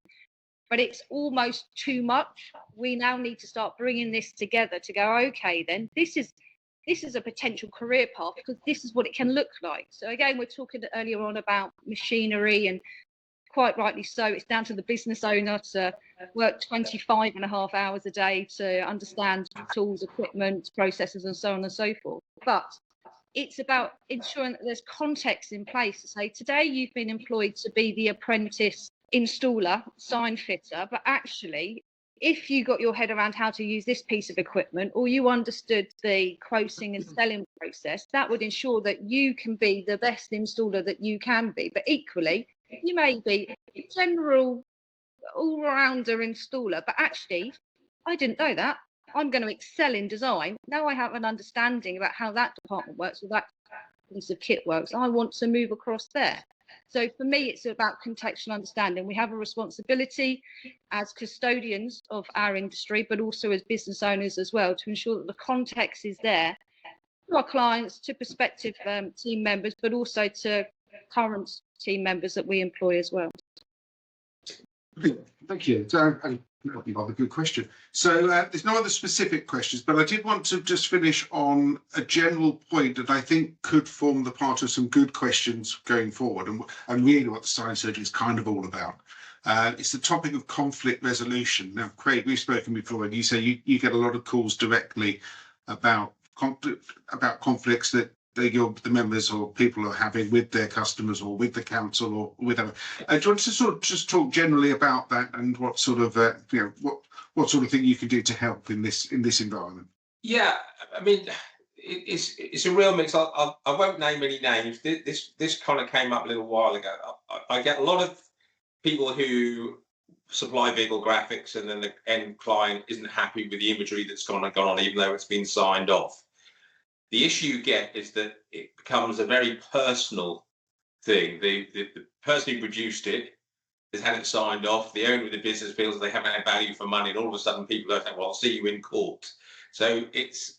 But it's almost too much. We now need to start bringing this together to go, okay, then this is a potential career path because this is what it can look like. So again, we're talking earlier on about machinery and quite rightly so, it's down to the business owner to work 25.5 hours a day to understand tools, equipment, processes, and so on and so forth. But it's about ensuring that there's context in place to say, today you've been employed to be the apprentice installer, sign fitter, but actually, if you got your head around how to use this piece of equipment, or you understood the quoting and selling process, that would ensure that you can be the best installer that you can be. But equally, you may be a general all-rounder installer, but actually, I didn't know that. I'm going to excel in design. Now I have an understanding about how that department works, or that piece of kit works. I want to move across there. So for me, it's about contextual understanding. We have a responsibility as custodians of our industry, but also as business owners as well, to ensure that the context is there to our clients, to prospective team members, but also to current team members that we employ as well. Thank you. So, another good question. So there's no other specific questions, but I did want to just finish on a general point that I think could form the part of some good questions going forward, and really what the sign surgery is kind of all about. It's the topic of conflict resolution. Now, Craig, we've spoken before, and you say you get a lot of calls directly about conflicts that the members or people are having with their customers or with the council or with them. Do you want to sort of just talk generally about that and what sort of what sort of thing you can do to help in this environment? Yeah, I mean, it's a real mix. I won't name any names. This kind of came up a little while ago. I get a lot of people who supply vehicle graphics, and then the end client isn't happy with the imagery that's gone on, even though it's been signed off. The issue you get is that it becomes a very personal thing. The person who produced it has had it signed off. The owner of the business feels that they haven't had value for money, and all of a sudden people are saying, "Well, I'll see you in court." So it's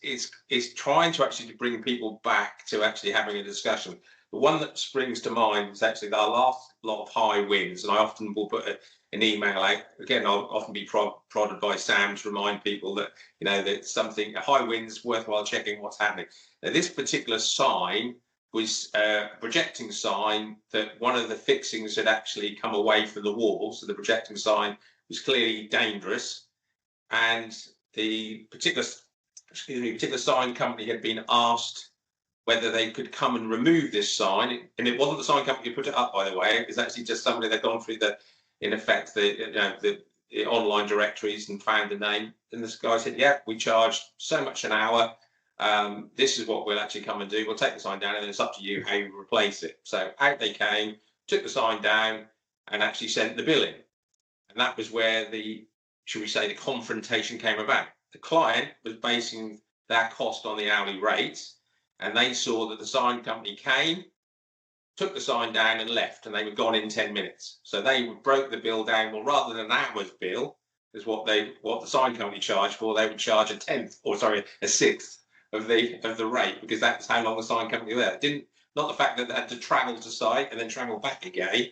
trying to actually bring people back to actually having a discussion. The one that springs to mind is actually our last lot of high winds, and I often will put an email out. Again, I'll often be prodded by Sam to remind people that, that something, a high wind's worthwhile checking what's happening. Now, this particular sign was a projecting sign that one of the fixings had actually come away from the wall. So the projecting sign was clearly dangerous, and the particular sign company had been asked whether they could come and remove this sign. And it wasn't the sign company who put it up, by the way. It was actually just somebody that had gone through the online directories and found the name. And this guy said, "Yeah, we charge so much an hour. This is what we'll actually come and do. We'll take the sign down, and then it's up to you how you replace it." So out they came, took the sign down, and actually sent the bill in. And that was where the confrontation came about. The client was basing their cost on the hourly rate, and they saw that the sign company came, took the sign down and left, and they were gone in 10 minutes. So they broke the bill down. Well, rather than an hour's bill is what the sign company charged for, they would charge a sixth of the rate, because that's how long the sign company was there. Not the fact that they had to travel to site and then travel back again.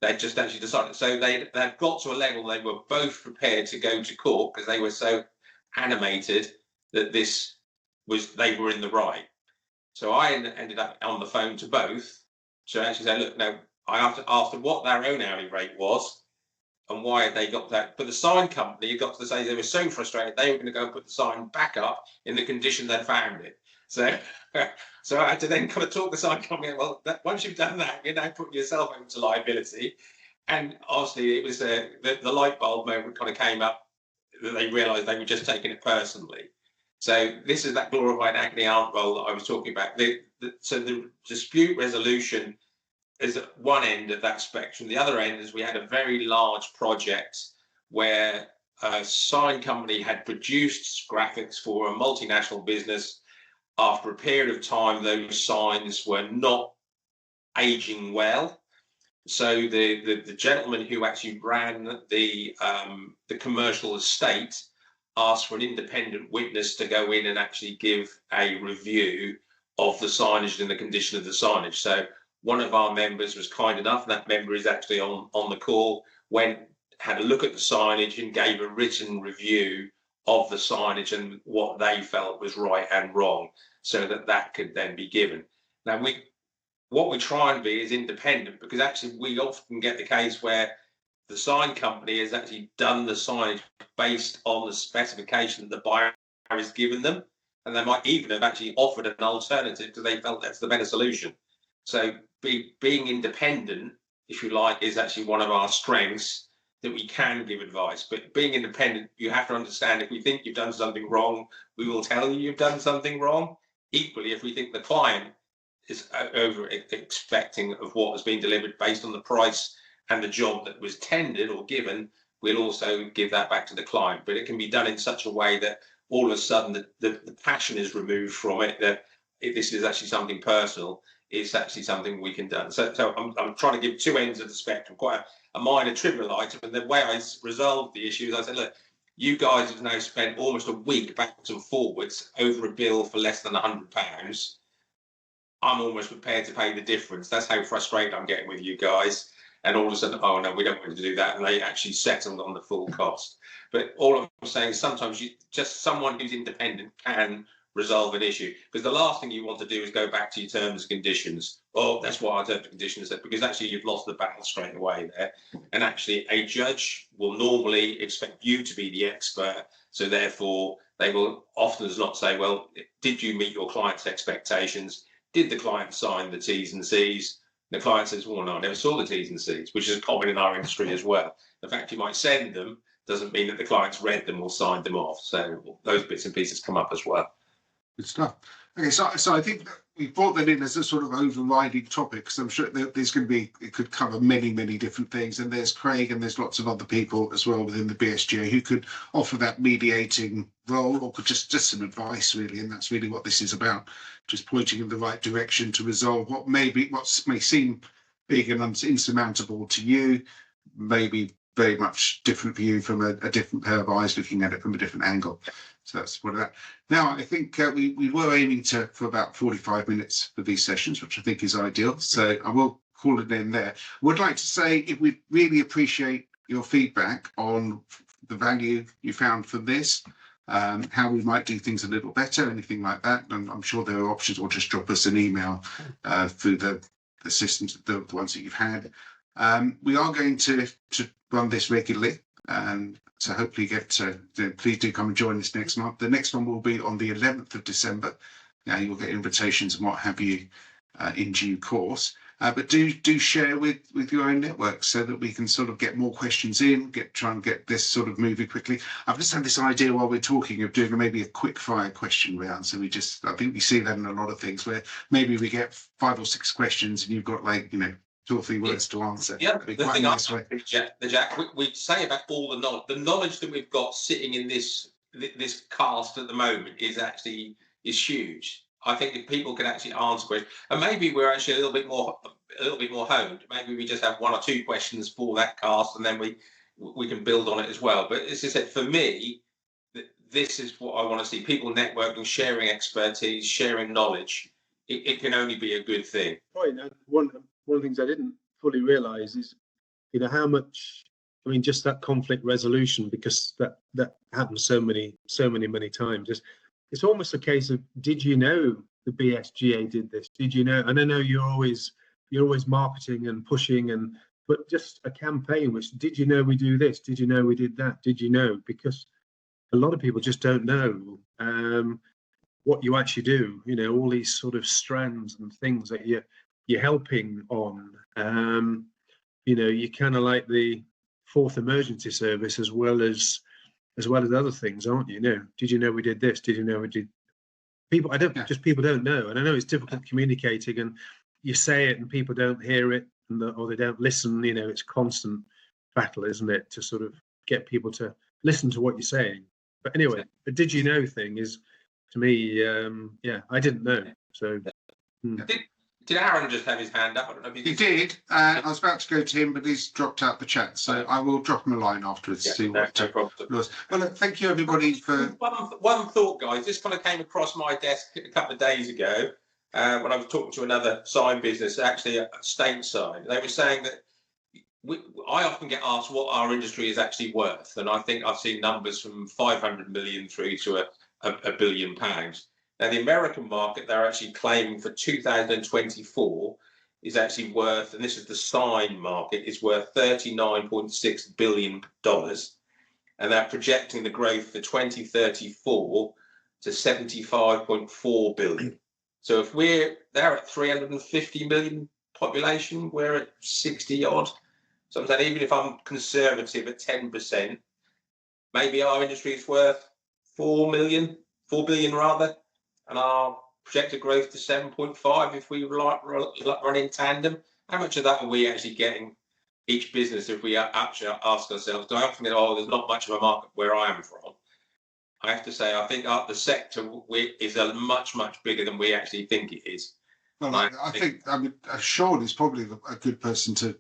They just actually decided. So they'd got to a level they were both prepared to go to court, because they were so animated that they were in the right. So I ended up on the phone to both to actually say, look, no, after what their own hourly rate was and why they got that. But the sign company got to say they were so frustrated they were going to go and put the sign back up in the condition they'd found it. So I had to then kind of talk the sign company. Well, once you've done that, you're now putting yourself into liability. And obviously, it was the light bulb moment kind of came up that they realised they were just taking it personally. So this is that glorified agony aunt role that I was talking about. So the dispute resolution is at one end of that spectrum. The other end is we had a very large project where a sign company had produced graphics for a multinational business. After a period of time, those signs were not aging well. So the gentleman who actually ran the commercial estate asked for an independent witness to go in and actually give a review of the signage and the condition of the signage. So one of our members was kind enough, and that member is actually on the call, had a look at the signage and gave a written review of the signage and what they felt was right and wrong, so that could then be given. Now, what we try and be is independent, because actually we often get the case where the sign company has actually done the signage based on the specification that the buyer has given them, and they might even have actually offered an alternative because they felt that's the better solution. So being independent, if you like, is actually one of our strengths, that we can give advice. But being independent, you have to understand, if we think you've done something wrong, we will tell you you've done something wrong. Equally, if we think the client is over expecting of what has been delivered based on the price and the job that was tendered or given, we'll also give that back to the client. But it can be done in such a way that all of a sudden the passion is removed from it, that if this is actually something personal, it's actually something we can do. So I'm trying to give two ends of the spectrum, quite a minor trivial item. And the way I resolved the issue is I said, look, you guys have now spent almost a week backwards and forwards over a bill for less than £100. I'm almost prepared to pay the difference. That's how frustrated I'm getting with you guys. And all of a sudden, oh no, we don't want to do that. And they actually settled on the full cost. But all I'm saying is sometimes just someone who's independent can resolve an issue, because the last thing you want to do is go back to your terms and conditions. Oh, that's what our terms and conditions said, because actually you've lost the battle straight away there. And actually a judge will normally expect you to be the expert. So therefore they will often as not say, well, did you meet your client's expectations? Did the client sign the T's and C's? The client says, well, no, I never saw the T's and C's, which is common in our industry as well. The fact you might send them doesn't mean that the client's read them or signed them off. So those bits and pieces come up as well. Good stuff. Okay, so I think that we brought that in as a sort of overriding topic, because I'm sure there's going to be, it could cover many, many different things. And there's Craig and there's lots of other people as well within the BSGA who could offer that mediating role, or could just some advice really. And that's really what this is about, just pointing in the right direction to resolve what may seem big and insurmountable to you, maybe very much different for you from a different pair of eyes looking at it from a different angle. So that's what that. Now, I think we were aiming for about 45 minutes for these sessions, which I think is ideal. So I will call it in there. Would like to say we really appreciate your feedback on the value you found from this, how we might do things a little better, anything like that. And I'm sure there are options, or just drop us an email through the systems, the ones that you've had. We are going to run this regularly. So hopefully please do come and join us next month. The next one will be on the 11th of December. Now you'll get invitations and what have you in due course. But do share with your own networks so that we can sort of get more questions in, try and get this sort of moving quickly. I've just had this idea while we're talking of doing maybe a quick fire question round. So I think we see that in a lot of things where maybe we get 5 or 6 questions and you've got 2 or 3 words to answer. Yeah, the thing nice Jack, we say about all the knowledge that we've got sitting in this cast at the moment is huge. I think if people can actually answer questions, and maybe we're actually a little bit more honed. Maybe we just have 1 or 2 questions for that cast, and then we can build on it as well. But as I said, for me, this is what I want to see: people networking, sharing expertise, sharing knowledge. It can only be a good thing. Right, and one of the things I didn't fully realise is, how much. I mean, just that conflict resolution, because that happens so many times. It's almost a case of, did you know the BSGA did this? Did you know? And I know you're always marketing and pushing, but just a campaign which, did you know we do this? Did you know we did that? Did you know? Because a lot of people just don't know what you actually do. All these sort of strands and things that you're helping on. You're kind of like the 4th emergency service as well as other things, aren't you? Did you know we did this? Did you know we did? People don't know, and I know it's difficult communicating, and you say it and people don't hear it, or they don't listen. It's constant battle, isn't it, to sort of get people to listen to what you're saying. But anyway, the did you know thing is, to me, I didn't know. So. Did Aaron just have his hand up? I don't know if he did. I was about to go to him, but he's dropped out the chat. So I will drop him a line afterwards to see what no problem. Was. Well, look, thank you, everybody, for... One thought, guys. This kind of came across my desk a couple of days ago when I was talking to another sign business, actually a stateside. They were saying that I often get asked what our industry is actually worth. And I think I've seen numbers from 500 million through to £1 billion. Now, the American market, they're actually claiming for 2024 is actually worth, and this is the sign market, is worth $39.6 billion. And they're projecting the growth for 2034 to 75.4 billion. So if they're at 350 million population, we're at 60 odd. So I'm saying, even if I'm conservative at 10%, maybe our industry is worth 4 billion rather, and our projected growth to 7.5 if we run in tandem. How much of that are we actually getting each business if we actually ask ourselves? I often go, there's not much of a market where I am from. I have to say, I think the sector is much bigger than we actually think it is. Well, I think Sean is probably a good person to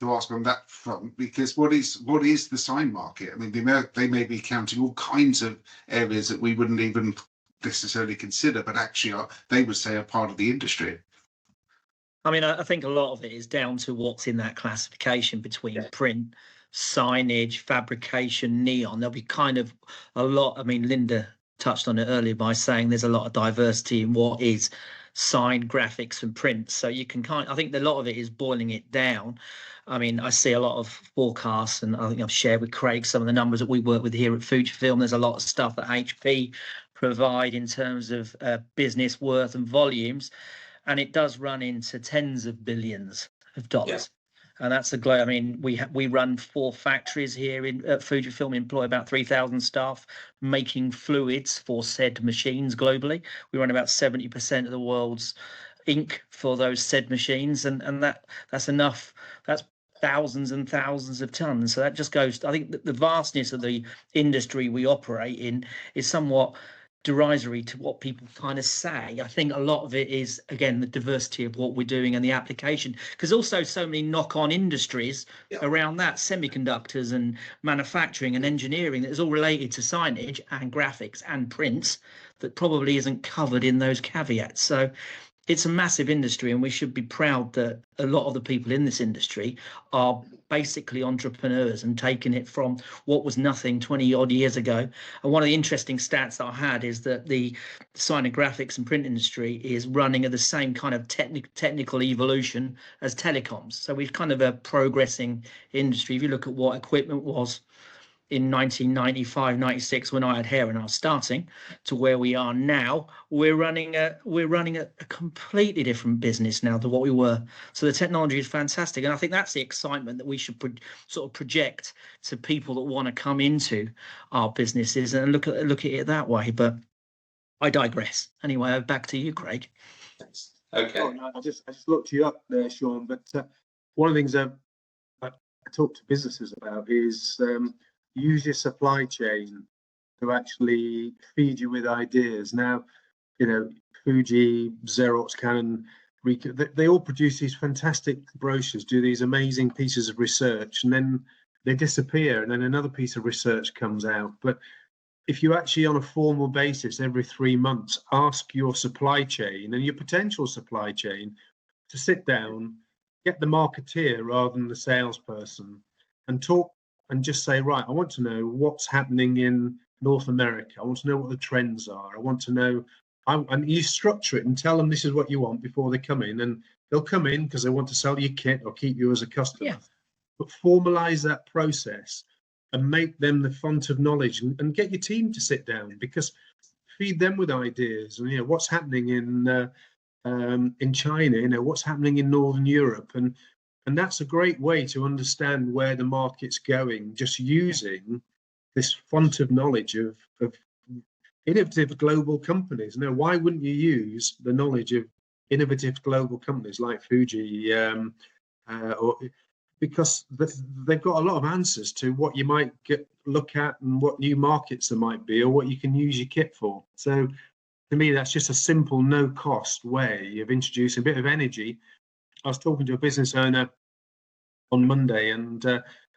ask on that front, because what is the sign market? I mean, they may be counting all kinds of areas that we wouldn't even necessarily consider, but actually they would say are part of the industry. I mean, I think a lot of it is down to what's in that classification between print, signage, fabrication, neon. There'll be kind of a lot. I mean, Linda touched on it earlier by saying there's a lot of diversity in what is sign, graphics and print. So you can I think a lot of it is boiling it down. I mean, I see a lot of forecasts, and I think I've shared with Craig some of the numbers that we work with here at Fujifilm. There's a lot of stuff that HP provide in terms of business worth and volumes, and it does run into tens of billions of dollars. Yeah. And that's a glow. I mean, we run 4 factories here at Fujifilm, employ about 3,000 staff making fluids for said machines globally. We run about 70% of the world's ink for those said machines, and that's enough. That's thousands and thousands of tons. So that just goes, I think that the vastness of the industry we operate in is somewhat derisory to what people kind of say. I think a lot of it is, again, the diversity of what we're doing and the application, because also so many knock-on industries around that, semiconductors and manufacturing and engineering, that is all related to signage and graphics and prints that probably isn't covered in those caveats. So it's a massive industry, and we should be proud that a lot of the people in this industry are basically entrepreneurs and taking it from what was nothing 20 odd years ago. And one of the interesting stats that I had is that the sign and graphics and print industry is running at the same kind of technical evolution as telecoms. So we're kind of a progressing industry. If you look at what equipment was in 1995, 96, when I had hair and I was starting, to where we are now, we're running a completely different business now to what we were. So the technology is fantastic, and I think that's the excitement that we should sort of project to people that want to come into our businesses and look at it that way. But I digress. Anyway, back to you, Craig. Thanks. Okay. Oh, no, I just looked you up there, Sean. But one of the things I talk to businesses about is use your supply chain to actually feed you with ideas. Now, Fuji, Xerox, Canon, Ricoh, they all produce these fantastic brochures, do these amazing pieces of research, and then they disappear, and then another piece of research comes out. But if you actually, on a formal basis, every 3 months, ask your supply chain and your potential supply chain to sit down, get the marketeer rather than the salesperson, and talk and just say, right, I want to know what's happening in North America. I want to know what the trends are. I want to know, and you structure it and tell them this is what you want before they come in. And they'll come in because they want to sell your kit or keep you as a customer. Yeah. But formalize that process and make them the font of knowledge, and get your team to sit down, because feed them with ideas. And what's happening in China, what's happening in Northern Europe, and that's a great way to understand where the market's going, just using this font of knowledge of innovative global companies. Now, why wouldn't you use the knowledge of innovative global companies like Fuji, because they've got a lot of answers to what you might look at and what new markets there might be, or what you can use your kit for. So to me, that's just a simple, no-cost way of introducing a bit of energy. I was talking to a business owner on Monday, and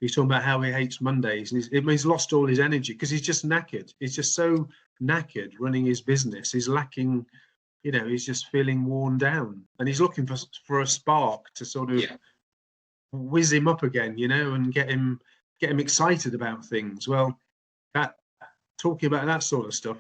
he's talking about how he hates Mondays. And he's lost all his energy because he's just knackered. He's just so knackered running his business. He's lacking, he's just feeling worn down. And he's looking for a spark to sort of whiz him up again, and get him excited about things. Well, talking about that sort of stuff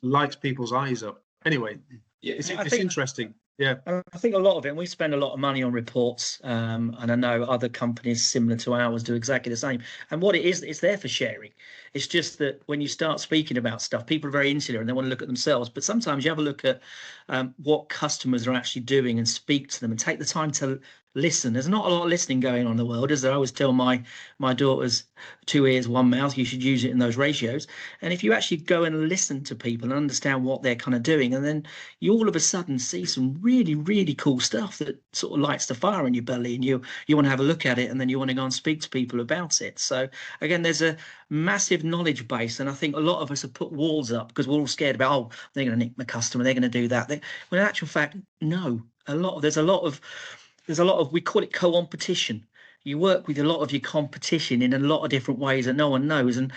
lights people's eyes up. Anyway, it's interesting. Yeah. And I think a lot of it, and we spend a lot of money on reports, and I know other companies similar to ours do exactly the same. And what it is, it's there for sharing. It's just that when you start speaking about stuff, people are very insular and they want to look at themselves. But sometimes you have a look at what customers are actually doing and speak to them and take the time to listen. There's not a lot of listening going on in the world, as I always tell my daughters, 2 ears, 1 mouth. You should use it in those ratios. And if you actually go and listen to people and understand what they're kind of doing, and then you all of a sudden see some really, really cool stuff that sort of lights the fire in your belly, and you want to have a look at it, and then you want to go and speak to people about it. So again, there's a massive knowledge base, and I think a lot of us have put walls up because we're all scared about, oh, they're going to nick my customer, they're going to do that. When in actual fact, no. There's a lot of we call it co-opetition. You work with a lot of your competition in a lot of different ways that no one knows. And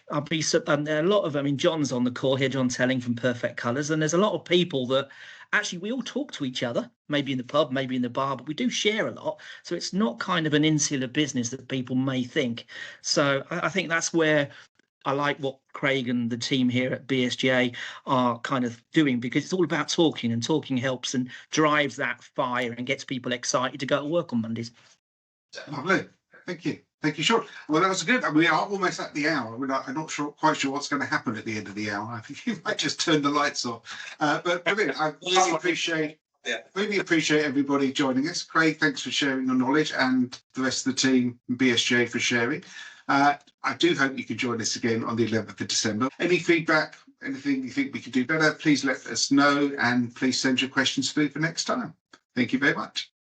I'll be a lot of, I mean, John's on the call here, John Telling from Perfect Colours, and there's a lot of people that actually we all talk to each other, maybe in the pub, maybe in the bar, but we do share a lot. So it's not kind of an insular business that people may think. So I think that's where I like what Craig and the team here at BSJ are kind of doing, because it's all about talking, and talking helps and drives that fire and gets people excited to go to work on Mondays. Lovely. Thank you. Thank you, Sean. Well, that was good. I mean, we are almost at the hour. I'm not quite sure what's going to happen at the end of the hour. I think you might just turn the lights off. But brilliant. I really appreciate everybody joining us. Craig, thanks for sharing your knowledge, and the rest of the team, BSJ, for sharing. I do hope you can join us again on the 11th of December. Any feedback, anything you think we could do better, please let us know, and please send your questions through for next time. Thank you very much.